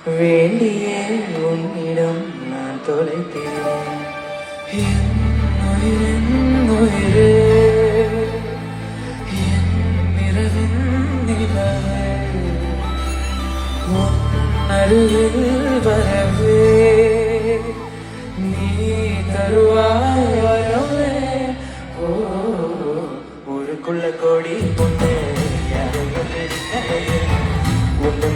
வேண்டிய உன்னிடம் நான் தொலைத்தேன். என் உயிரே, என் இரவின் நிலவே, உன் அருகில் வரவே நீ தருவாய் வரவே. ஓ, ஊருக்குள்ள கோடி பொண்ணு யாரையும் பிடிக்கலையே, உன்னை